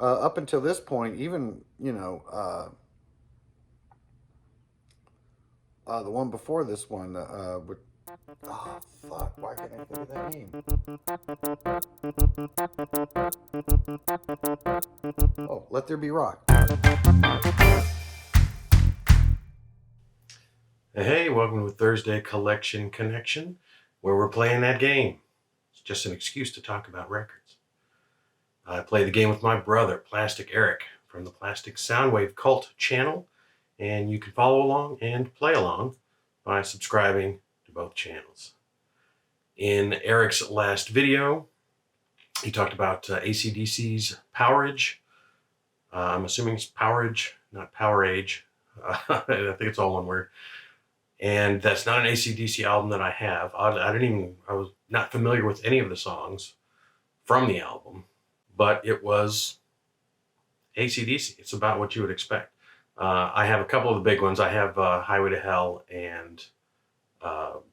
Up until this point, even the one before this one, with oh fuck, why can't I think of that name? Oh, Let There Be Rock. Hey, welcome to Thursday Collection Connection, where we're playing that game. It's just an excuse to talk about records. I play the game with my brother, Plastic Eric, from the Plastic Soundwave Cult channel, and you can follow along and play along by subscribing to both channels. In Eric's last video, he talked about AC/DC's Powerage. I'm assuming it's Powerage, not Power Age. I think it's all one word. And that's not an AC/DC album that I have. I was not familiar with any of the songs from the album, but it was AC/DC. It's about what you would expect. I have a couple of the big ones. I have Highway to Hell and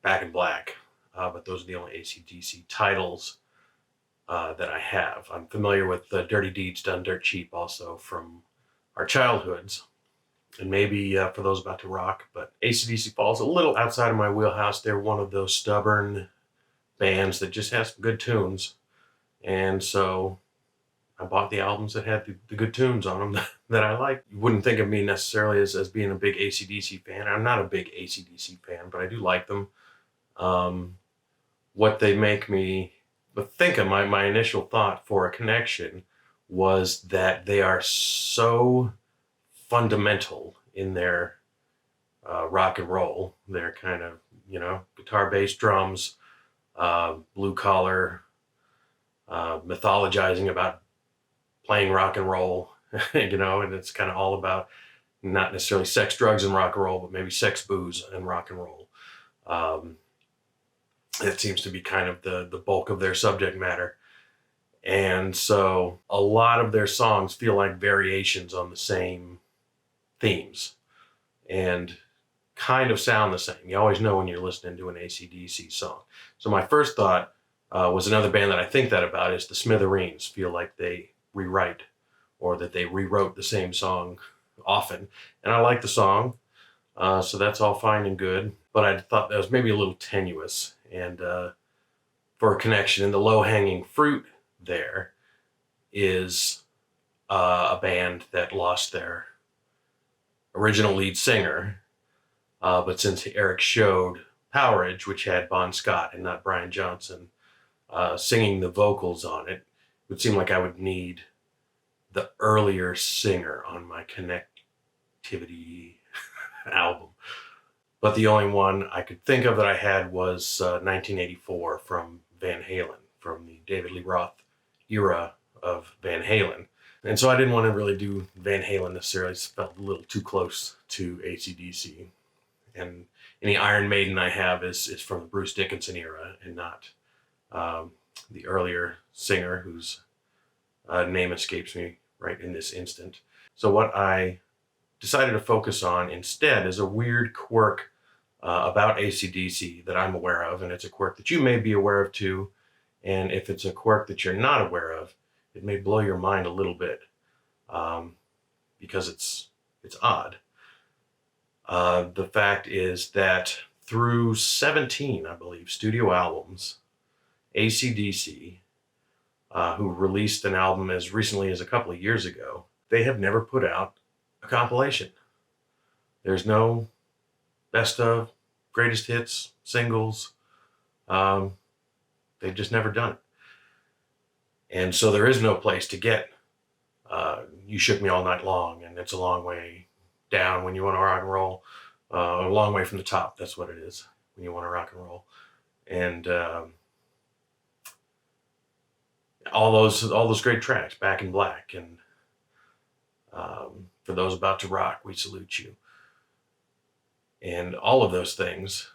Back in Black, but those are the only AC/DC titles that I have. I'm familiar with Dirty Deeds Done Dirt Cheap also from our childhoods. And maybe for those about to rock, but AC/DC falls a little outside of my wheelhouse. They're one of those stubborn bands that just has some good tunes. And so I bought the albums that had the good tunes on them that I like. You wouldn't think of me necessarily as being a big AC/DC fan. I'm not a big AC/DC fan, but I do like them. What they make me think of, my initial thought for a connection was that they are so fundamental in their rock and roll. They're kind of, guitar, bass, drums, blue collar, mythologizing about playing rock and roll, and it's kind of all about not necessarily sex, drugs, and rock and roll, but maybe sex, booze, and rock and roll. It seems to be kind of the bulk of their subject matter. And so a lot of their songs feel like variations on the same themes and kind of sound the same. You always know when you're listening to an AC/DC song. So my first thought was another band that I think that about is the Smithereens. Feel like they rewrite or that they rewrote the same song often. And I like the song, so that's all fine and good. But I thought that was maybe a little tenuous. And for a connection, and the low-hanging fruit there is a band that lost their original lead singer, but since Eric showed Powerage, which had Bon Scott and not Brian Johnson singing the vocals on it, it would seem like I would need the earlier singer on my Connectivity album. But the only one I could think of that I had was 1984 from Van Halen, from the David Lee Roth era of Van Halen. And so I didn't want to really do Van Halen necessarily. It felt a little too close to AC/DC. And any Iron Maiden I have is from the Bruce Dickinson era and not the earlier singer whose name escapes me right in this instant. So what I decided to focus on instead is a weird quirk about AC/DC that I'm aware of, and it's a quirk that you may be aware of too. And if it's a quirk that you're not aware of, it may blow your mind a little bit because it's odd. The fact is that through 17, I believe, studio albums, AC/DC, who released an album as recently as a couple of years ago, they have never put out a compilation. There's no best of, greatest hits, singles. They've just never done it. And so there is no place to get You Shook Me All Night Long, and It's a Long Way Down when you want to rock and roll. A long way from the top, that's what it is, when you want to rock and roll. And all those great tracks, Back in Black, and For Those About to Rock, We Salute You. And all of those things,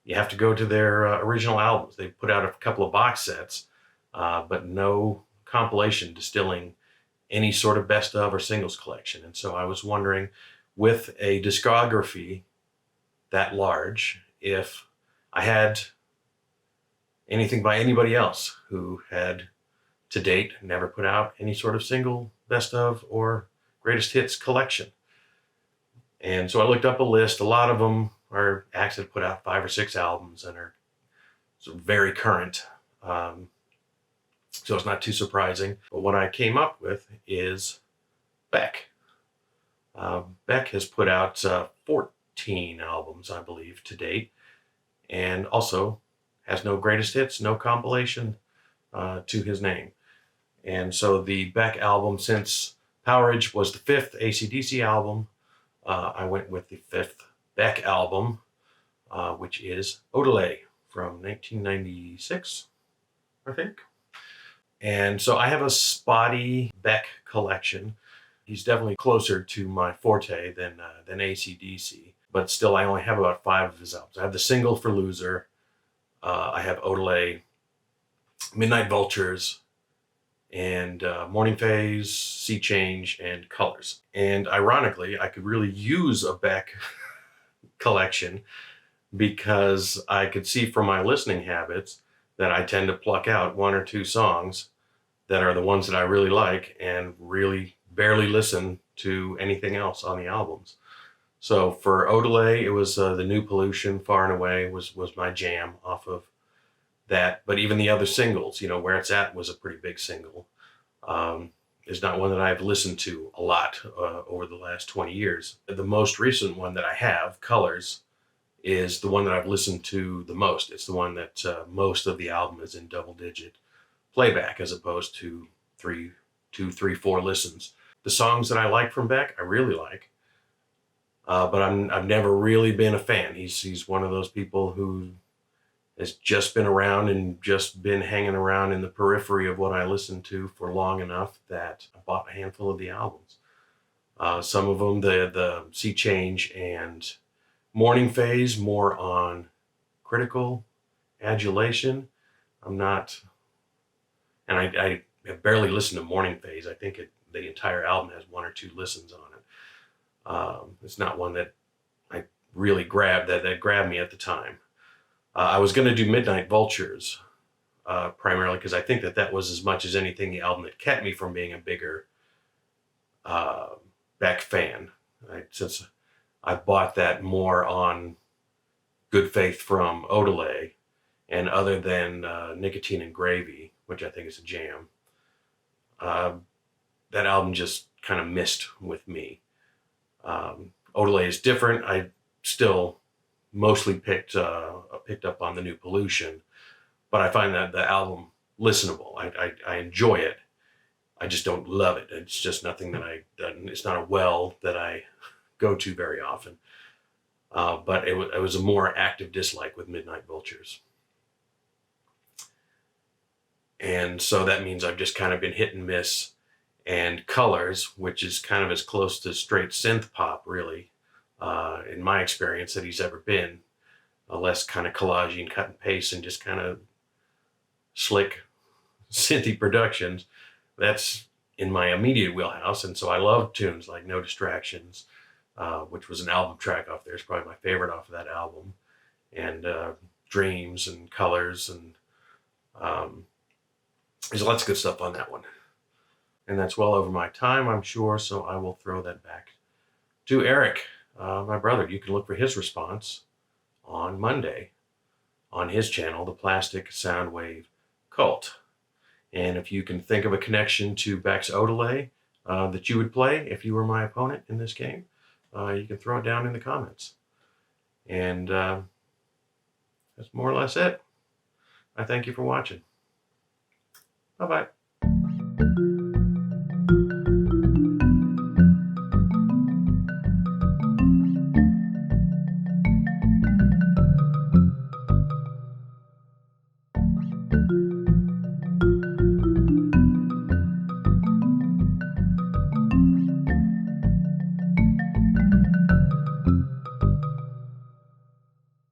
you have to go to their original albums. They put out a couple of box sets, but no compilation distilling any sort of best of or singles collection. And so I was wondering, with a discography that large, if I had anything by anybody else who had to date never put out any sort of single best of or greatest hits collection. And so I looked up a list. A lot of them are acts that put out 5 or 6 albums and are sort of very current. So it's not too surprising. But what I came up with is Beck. Beck has put out 14 albums, I believe, to date, and also has no greatest hits, no compilation to his name. And so the Beck album, since Powerage was the 5th AC/DC album, I went with the 5th Beck album, which is Odelay from 1996, I think. And so I have a spotty Beck collection. He's definitely closer to my forte than AC/DC, but still I only have about 5 of his albums. I have the single for Loser, I have Odelay, Midnight Vultures, and Morning Phase, Sea Change, and Colors. And ironically, I could really use a Beck collection because I could see from my listening habits that I tend to pluck out 1 or 2 songs that are the ones that I really like and really barely listen to anything else on the albums. So for Odelay, it was The New Pollution, Far and Away was my jam off of that. But even the other singles, Where It's At was a pretty big single. Is not one that I've listened to a lot over the last 20 years. The most recent one that I have, Colors, is the one that I've listened to the most. It's the one that most of the album is in double-digit playback as opposed to 2, 3, 4 listens. The songs that I like from Beck, I really like, but I've never really been a fan. He's one of those people who has just been around and just been hanging around in the periphery of what I listen to for long enough that I bought a handful of the albums. Some of them, the Sea Change and Morning Phase, more on critical adulation. I'm not, and I have barely listened to Morning Phase. I think the entire album has 1 or 2 listens on it. It's not one that I really grabbed, that grabbed me at the time. I was going to do Midnight Vultures, primarily because I think that was as much as anything the album that kept me from being a bigger Beck fan. Since I bought that more on good faith from Odelay, and other than Nicotine and Gravy, which I think is a jam, that album just kind of missed with me. Odelay is different. I still mostly picked up on The New Pollution, but I find that the album listenable. I enjoy it. I just don't love it. It's just nothing it's not a well that I go to very often. But it was a more active dislike with Midnight Vultures. And so that means I've just kind of been hit and miss. And Colors, which is kind of as close to straight synth pop, really, in my experience, that he's ever been. Less kind of collaging, cut and paste, and just kind of slick, synthy productions. That's in my immediate wheelhouse. And so I love tunes like No Distractions, which was an album track off there. It's probably my favorite off of that album. And Dreams and Colors. And there's lots of good stuff on that one. And that's well over my time, I'm sure. So I will throw that back to Eric, my brother. You can look for his response on Monday on his channel, The Plastic Soundwave Cult. And if you can think of a connection to Beck's Odelay that you would play if you were my opponent in this game, you can throw it down in the comments. And that's more or less it. I thank you for watching. Bye-bye.